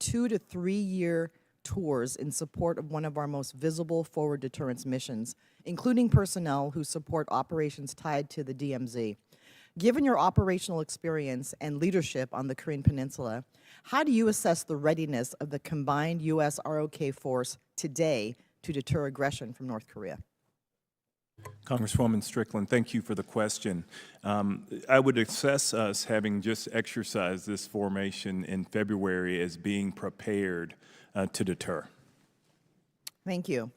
2 to 3 year tours in support of one of our most visible forward deterrence missions, including personnel who support operations tied to the DMZ. Given your operational experience and leadership on the Korean Peninsula, how do you assess the readiness of the combined US-ROK force today to deter aggression from North Korea? Congresswoman Strickland, thank you for the question. I would assess us having just exercised this formation in February as being prepared to deter. Thank you.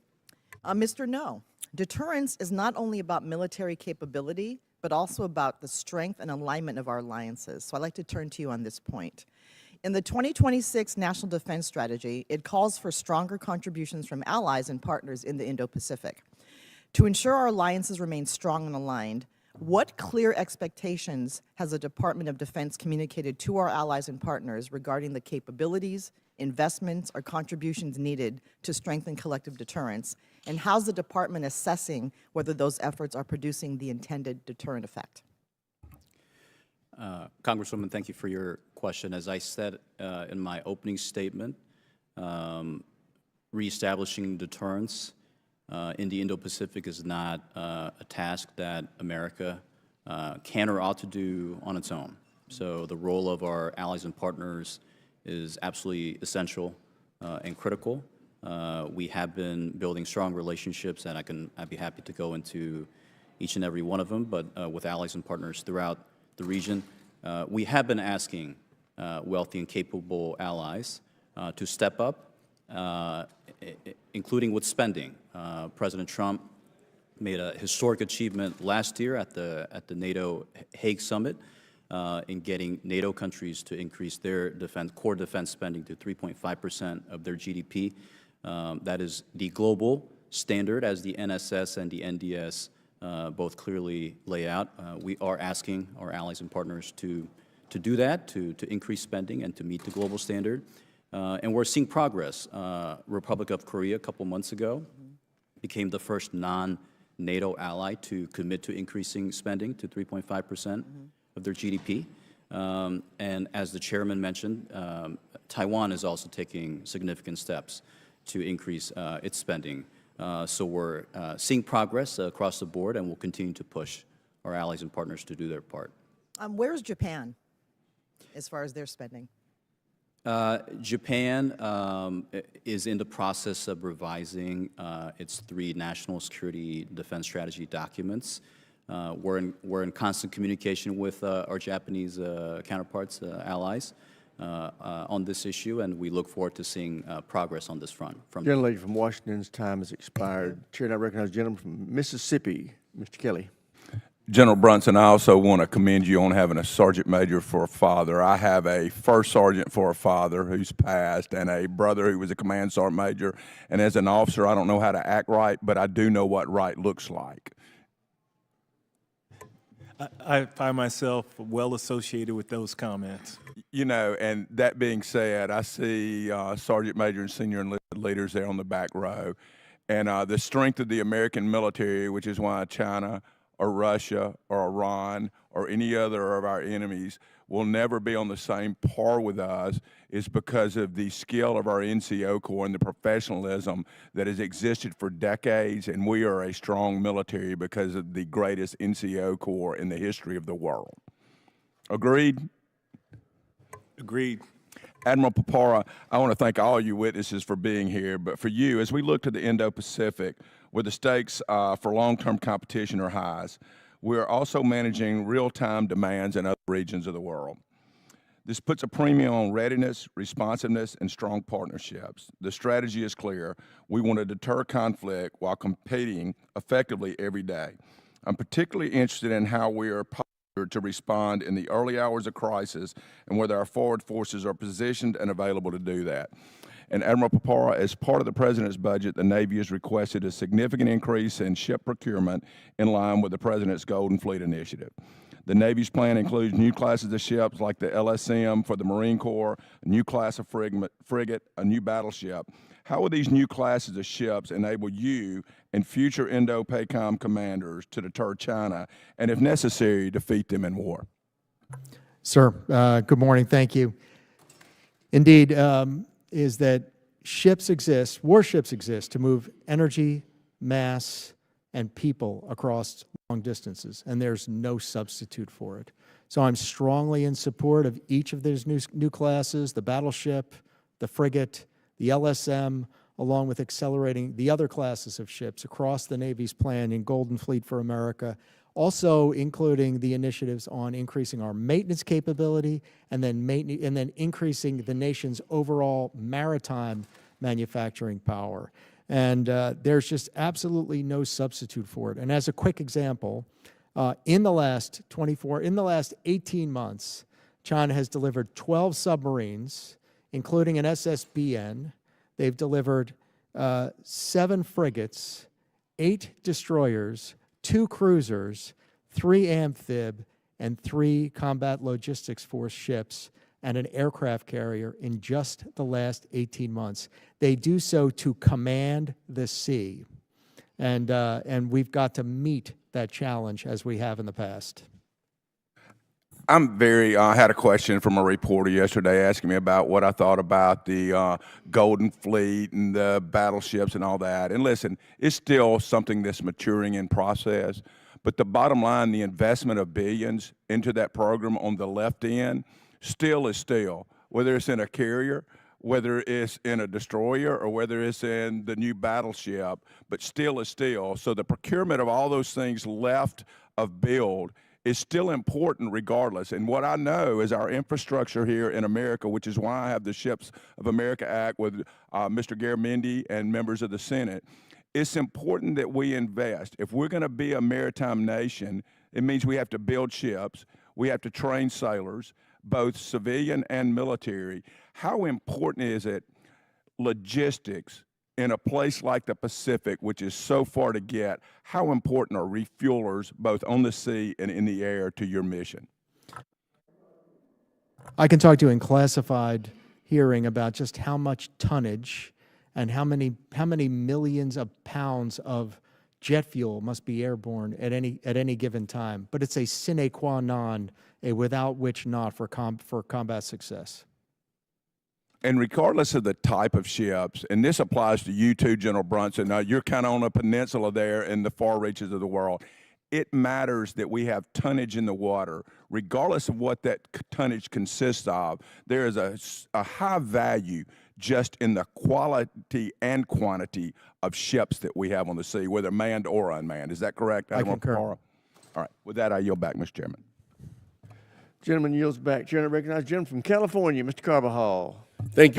Mr. No, deterrence is not only about military capability, but also about the strength and alignment of our alliances. So I'd like to turn to you on this point. In the 2026 National Defense Strategy, it calls for stronger contributions from allies and partners in the Indo-Pacific. To ensure our alliances remain strong and aligned, what clear expectations has the Department of Defense communicated to our allies and partners regarding the capabilities, investments, or contributions needed to strengthen collective deterrence? And how's the department assessing whether those efforts are producing the intended deterrent effect? Congresswoman, thank you for your question. As I said in my opening statement, reestablishing deterrence in the Indo-Pacific is not a task that America can or ought to do on its own. So the role of our allies and partners is absolutely essential and critical. We have been building strong relationships, and I'd be happy to go into each and every one of them, but with allies and partners throughout the region. We have been asking wealthy and capable allies to step up, including with spending. President Trump made a historic achievement last year at the NATO Hague Summit in getting NATO countries to increase their core defense spending to 3.5% of their GDP. That is the global standard, as the NSS and the NDS both clearly lay out. We are asking our allies and partners to do that, to increase spending and to meet the global standard. And we're seeing progress. Republic of Korea a couple months ago became the first non-NATO ally to commit to increasing spending to 3.5% of their GDP. And as the chairman mentioned, Taiwan is also taking significant steps to increase its spending. So we're seeing progress across the board, and we'll continue to push our allies and partners to do their part. Where's Japan as far as their spending? Japan is in the process of revising its 3 national security defense strategy documents. We're in constant communication with our Japanese counterparts, allies, on this issue, and we look forward to seeing progress on this front. Gentlelady from Washington's time has expired. Chair, now recognize the gentleman from Mississippi, Mr. Kelly. General Brunson, I also want to commend you on having a sergeant major for a father. I have a first sergeant for a father who's passed and a brother who was a command sergeant major. And as an officer, I don't know how to act right, but I do know what right looks like. I find myself well associated with those comments. You know, and that being said, I see sergeant major and senior enlisted leaders there on the back row. And the strength of the American military, which is why China or Russia or Iran or any other of our enemies will never be on the same par with us, is because of the skill of our NCO Corps and the professionalism that has existed for decades, and we are a strong military because of the greatest NCO Corps in the history of the world. Agreed? Agreed. Admiral Papara, I want to thank all you witnesses for being here, but for you, as we look to the Indo-Pacific, where the stakes for long-term competition are highest, we're also managing real-time demands in other regions of the world. This puts a premium on readiness, responsiveness, and strong partnerships. The strategy is clear. We want to deter conflict while competing effectively every day. I'm particularly interested in how we are to respond in the early hours of crisis and whether our forward forces are positioned and available to do that. And Admiral Papara, as part of the President's budget, the Navy has requested a significant increase in ship procurement in line with the President's Golden Fleet Initiative. The Navy's plan includes new classes of ships like the LSM for the Marine Corps, a new class of frigate, a new battleship. How will these new classes of ships enable you and future Indo-PACOM commanders to deter China and, if necessary, defeat them in war? Sir, good morning. Thank you. Indeed, is that warships exist to move energy, mass, and people across long distances, and there's no substitute for it. So I'm strongly in support of each of those new classes, the battleship, the frigate, the LSM, along with accelerating the other classes of ships across the Navy's plan in Golden Fleet for America, also including the initiatives on increasing our maintenance capability and then increasing the nation's overall maritime manufacturing power. And there's just absolutely no substitute for it. And as a quick example, in the last 18 months, China has delivered 12 submarines, including an SSBN. They've delivered 7 frigates, 8 destroyers, 2 cruisers, 3 amphib, and 3 combat logistics force ships, and an aircraft carrier in just the last 18 months. They do so to command the sea. And we've got to meet that challenge as we have in the past. I had a question from a reporter yesterday asking me about what I thought about the Golden Fleet and the battleships and all that. And listen, it's still something that's maturing in process. But the bottom line, the investment of billions into that program on the left end still is still, whether it's in a carrier, whether it's in a destroyer, or whether it's in the new battleship, but still is still. So the procurement of all those things left of build is still important regardless. And what I know is our infrastructure here in America, which is why I have the Ships of America Act with Mr. Garamendi and members of the Senate, it's important that we invest. If we're going to be a maritime nation, it means we have to build ships, we have to train sailors, both civilian and military. How important is it, logistics, in a place like the Pacific, which is so far to get? How important are refuelers, both on the sea and in the air, to your mission? I can talk to you in classified hearing about just how much tonnage and how many millions of pounds of jet fuel must be airborne at any given time. But it's a sine qua non, a without which not for combat success. And regardless of the type of ships, and this applies to you too, General Brunson, you're kind of on a peninsula there in the far reaches of the world. It matters that we have tonnage in the water. Regardless of what that tonnage consists of, there is a high value just in the quality and quantity of ships that we have on the sea, whether manned or unmanned. Is that correct, Admiral concur. Parra? All right. With that, I yield back, Mr. Chairman. Gentleman yields back. Chairman recognizes gentleman from California, Mr. Carbajal. Thank you.